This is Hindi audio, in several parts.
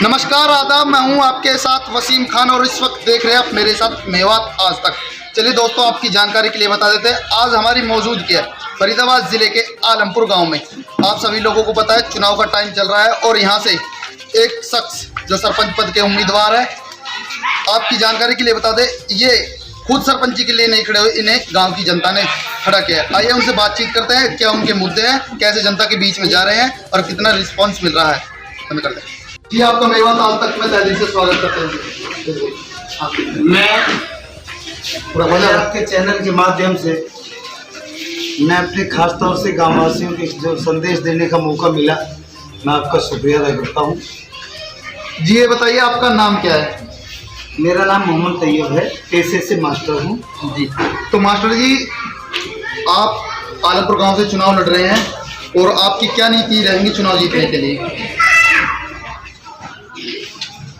नमस्कार आदाब, मैं हूं आपके साथ वसीम खान और इस वक्त देख रहे हैं आप मेरे साथ मेवात आज तक। चलिए दोस्तों, आपकी जानकारी के लिए बता देते हैं आज हमारी मौजूदगी है फरीदाबाद ज़िले के आलमपुर गांव में। आप सभी लोगों को पता है चुनाव का टाइम चल रहा है और यहां से एक शख्स जो सरपंच पद के उम्मीदवार है, आपकी जानकारी के लिए बता दें, ये खुद सरपंची के लिए नहीं खड़े हुए, इन्हें गाँव की जनता ने खड़ा किया है। आइए उनसे बातचीत करते हैं, क्या उनके मुद्दे हैं, कैसे जनता के बीच में जा रहे हैं और कितना रिस्पॉन्स मिल रहा है, हमें करते हैं। जी, आपका मेवात आज तक में तहरीर से स्वागत करते हैं। मैं आपके चैनल के माध्यम से मैं अपने खास तौर से गाँव वासियों को जो संदेश देने का मौका मिला, मैं आपका शुक्रिया अदा करता हूँ। जी, ये बताइए आपका नाम क्या है? मेरा नाम मोहम्मद तैयब है, पेशे से मास्टर हूँ। जी, तो मास्टर जी, आप आलमपुर गांव से चुनाव लड़ रहे हैं और आपकी क्या नीति रहेंगी चुनाव जीतने के लिए?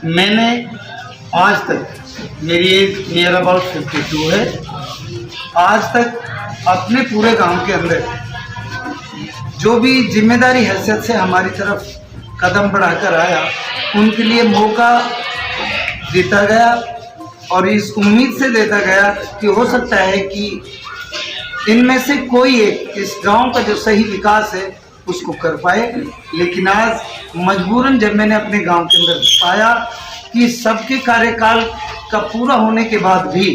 मैंने आज तक, मेरी एज नियर अबाउट 52 है, आज तक अपने पूरे गांव के अंदर जो भी जिम्मेदारी हैसियत से हमारी तरफ कदम बढ़ाकर आया, उनके लिए मौका देता गया और इस उम्मीद से देता गया कि हो सकता है कि इनमें से कोई एक इस गांव का जो सही विकास है उसको कर पाए। लेकिन आज मजबूरन जब मैंने अपने गांव के अंदर पाया कि सबके कार्यकाल का पूरा होने के बाद भी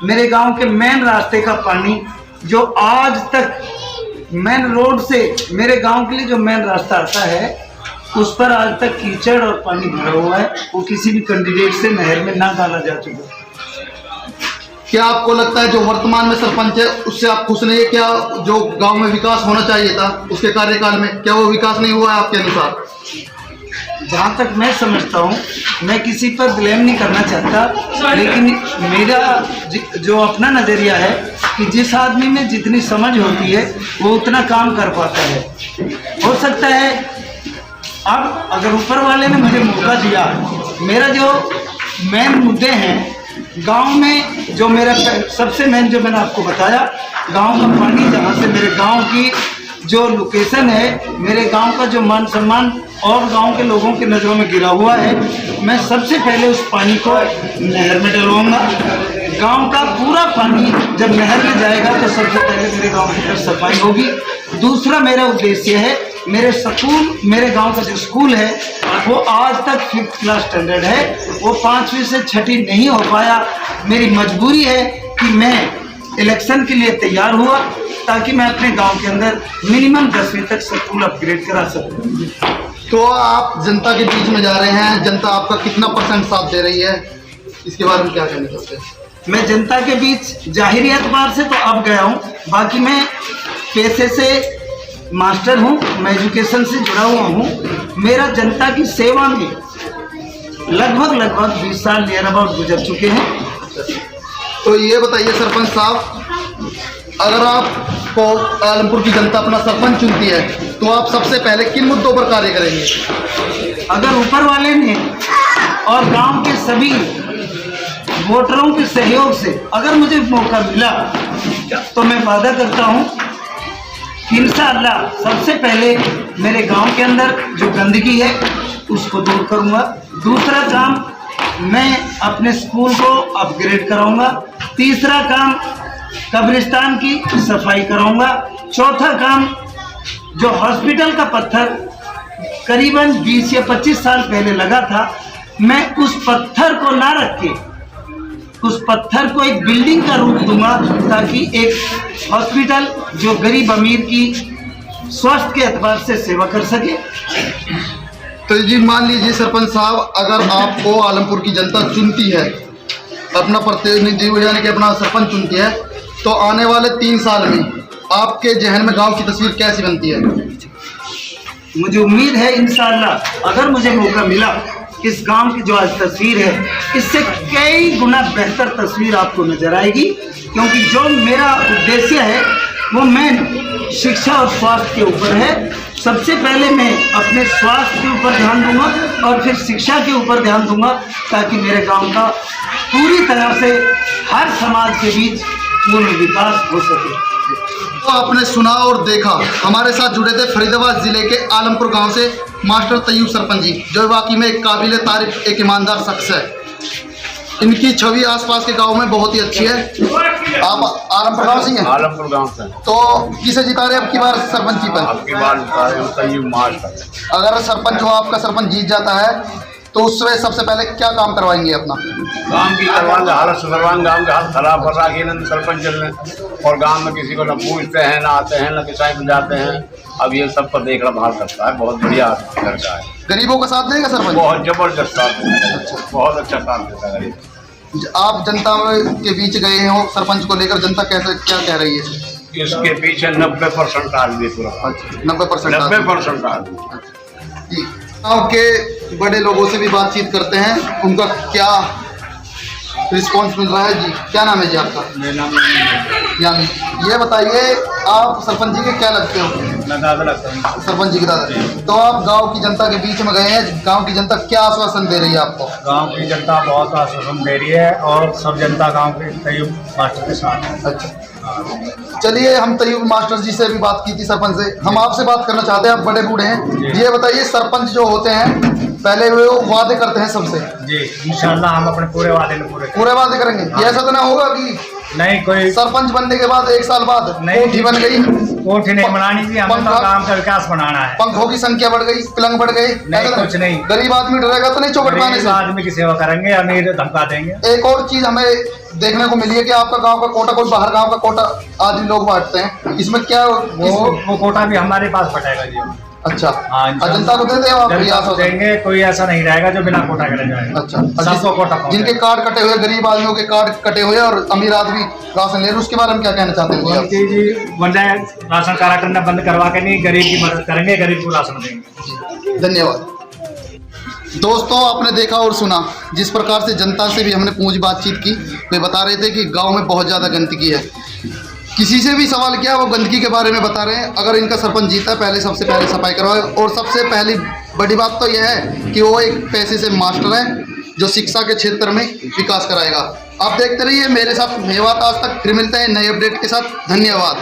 मेरे गांव के मेन रास्ते का पानी, जो आज तक मेन रोड से मेरे गांव के लिए जो मेन रास्ता आता है, उस पर आज तक कीचड़ और पानी भरा हुआ है, वो किसी भी कैंडिडेट से नहर में ना डाला जा चुका। क्या आपको लगता है जो वर्तमान में सरपंच है उससे आप खुश नहीं है? क्या जो गांव में विकास होना चाहिए था उसके कार्यकाल में, क्या वो विकास नहीं हुआ है आपके अनुसार? जहाँ तक मैं समझता हूँ, मैं किसी पर ब्लेम नहीं करना चाहता, लेकिन मेरा जो अपना नज़रिया है कि जिस आदमी में जितनी समझ होती है वो उतना काम कर पाता है। हो सकता है अब अगर ऊपर वाले ने मुझे मौका दिया, मेरा जो मेन मुद्दे हैं गांव में, जो मेरा सबसे मेन जो मैंने आपको बताया, गांव का पानी, जहां से मेरे गांव की जो लोकेशन है, मेरे गांव का जो मान सम्मान और गांव के लोगों की नज़रों में गिरा हुआ है, मैं सबसे पहले उस पानी को नहर में डलवाऊंगा। गांव का पूरा पानी जब नहर में जाएगा तो सबसे पहले मेरे गांव की तरफ सफाई होगी। दूसरा मेरा उद्देश्य है, मेरे स्कूल, मेरे गांव का जो स्कूल है वो आज तक 5th क्लास स्टैंडर्ड है, वो 5वीं से 6ठी नहीं हो पाया। मेरी मजबूरी है कि मैं इलेक्शन के लिए तैयार हुआ ताकि मैं अपने गांव के अंदर मिनिमम 10वीं तक स्कूल अपग्रेड करा सकूं। तो आप जनता के बीच में जा रहे हैं, जनता आपका कितना % साथ दे रही है, इसके बारे में क्या कहना चाहते हैं? मैं जनता के बीच जाहिर एतबार से तो अब गया हूँ, बाकी मैं पेशे से मास्टर हूँ, मैं एजुकेशन से जुड़ा हुआ हूँ। मेरा जनता की सेवा में लगभग 20 साल नियर अबाउट गुजर चुके हैं। तो ये बताइए सरपंच साहब, अगर आपको आलमपुर की जनता अपना सरपंच चुनती है तो आप सबसे पहले किन मुद्दों पर कार्य करेंगे? अगर ऊपर वाले ने और गांव के सभी वोटरों के सहयोग से अगर मुझे मौका मिला तो मैं वादा करता हूं कि इंशाअल्लाह सबसे पहले मेरे गांव के अंदर जो गंदगी है उसको दूर करूंगा। दूसरा काम, मैं अपने स्कूल को अपग्रेड कराऊंगा। तीसरा काम, कब्रिस्तान की सफाई कराऊंगा। चौथा काम, जो हॉस्पिटल का पत्थर करीबन 20 या 25 साल पहले लगा था, मैं उस पत्थर को ना रख के उस पत्थर को एक बिल्डिंग का रूप दूंगा ताकि एक हॉस्पिटल जो गरीब अमीर की स्वास्थ्य के एतबार से सेवा कर सके। तो जी मान लीजिए सरपंच साहब, अगर आपको आलमपुर की जनता चुनती है, अपना प्रतिनिधि यानी कि अपना सरपंच चुनती है, तो आने वाले 3 साल में आपके जहन में गांव की तस्वीर कैसी बनती है? मुझे उम्मीद है इंशाअल्लाह अगर मुझे मौका मिला, इस गांव की जो आज तस्वीर है इससे कई गुना बेहतर तस्वीर आपको नजर आएगी, क्योंकि जो मेरा उद्देश्य है वो मेन शिक्षा और स्वास्थ्य के ऊपर है। सबसे पहले मैं अपने स्वास्थ्य के ऊपर ध्यान दूंगा और फिर शिक्षा के ऊपर ध्यान दूंगा, ताकि मेरे गांव का पूरी तरह से हर समाज के बीच पूर्ण विकास हो सके। तो आपने सुना और देखा, हमारे साथ जुड़े थे फरीदाबाद जिले के आलमपुर गांव से मास्टर तैयूब सरपंच जी, जो वाकई में एक काबिल तारीफ एक ईमानदार शख्स है। इनकी छवि आसपास के गांव में बहुत ही अच्छी है। आप आलमपुर गांव से हैं? आलमपुर गांव से। तो किसे जिता रहे अब की बार सरपंची पर? आपकी बार तैयूब मास्टर। अगर सरपंच हो, आपका सरपंच जीत जाता है तो उससे सबसे पहले क्या काम करवाएंगे अपना? गांव की करवाएंगे, हालत सुधरवाएंगे। गांव के हाल खराब कर रहा है सरपंच चलने, और गांव में किसी को न पूछते हैं, ना आते हैं, न किसाई में जाते हैं। अब ये सब पर देख रहा करता है, बहुत बढ़िया लड़का है। गरीबों का साथ देगा सरपंच? बहुत जबरदस्त साथ देता है, बहुत अच्छा साथ देता है गरीब। आप जनता के बीच गए हो सरपंच को लेकर, जनता कैसे क्या कह रही है? इसके पीछे 90% आदमी पूरा। 90% आदमी। जी, गाँव के बड़े लोगों से भी बातचीत करते हैं, उनका क्या रिस्पांस मिल रहा है। जी, क्या नाम है जी आपका? मेरा नाम यानी ये बताइए, आप सरपंच जी के क्या लगते हो? मैं दादा लगता हूँ। सरपंच जी के दादा। तो आप गांव की जनता के बीच में गए हैं, गांव की जनता क्या आश्वासन दे रही है आपको? गांव की जनता बहुत आश्वासन दे रही है, और सब जनता गांव के तैयूब मास्टर के साथ है। अच्छा, चलिए हम तैयूब मास्टर जी से भी बात की थी, सरपंच से। हम आपसे बात करना चाहते हैं, आप बड़े बूढ़े हैं, ये बताइए सरपंच जो होते हैं पहले वो वादे करते हैं सबसे। जी, इंशाल्लाह हम अपने पूरे वादे में पूरे वादे करेंगे। ये ऐसा तो ना होगा कि नहीं कोई सरपंच बनने के बाद 1 साल बाद कोठी बन गई, कोठी नहीं बनानी थी, हमें तो गांव का विकास बनाना है। पंखों की संख्या बढ़ गई, पलंग बढ़ गए, नहीं कुछ नहीं। गरीब आदमी डरेगा तो नहीं चौकट पाने से? आदमी की सेवा करेंगे, अमीर धमका देंगे। एक और चीज हमें देखने को मिली है कि आपका गांव का कोटा कोई बाहर गांव का कोटा आदमी लोग बांटते हैं, इसमें क्या वो कोटा भी हमारे पास बटेगा जी। अच्छा, हाँ, जनता को दे दे आप? जनता को देंगे, कोई ऐसा नहीं रहेगा जो बिना कोटा करे जाएगा। अच्छा, सबको कोटा जिनके कार्ड कटे हुए, गरीब आदमियों के कार्ड कटे हुए और अमीर आदमी गाँव से ले रहे, उसके बारे में क्या कहना चाहते हैं? जी, बंदा राशन कार्ड करना बंद करवा के नहीं, गरीब की मदद करेंगे, गरीब को राशन देंगे। धन्यवाद। दोस्तों, आपने देखा और सुना जिस प्रकार से जनता से भी हमने पूछ बातचीत की, वे बता रहे थे कि गांव में बहुत ज़्यादा गंदगी है। किसी से भी सवाल किया, वो गंदगी के बारे में बता रहे हैं। अगर इनका सरपंच जीता है, पहले सबसे पहले सफाई करवाए, और सबसे पहली बड़ी बात तो यह है कि वो एक पैसे से मास्टर है जो शिक्षा के क्षेत्र में विकास कराएगा। आप देखते रहिए मेरे साथ मेवात आज तक, फिर मिलते हैं नए अपडेट के साथ। धन्यवाद।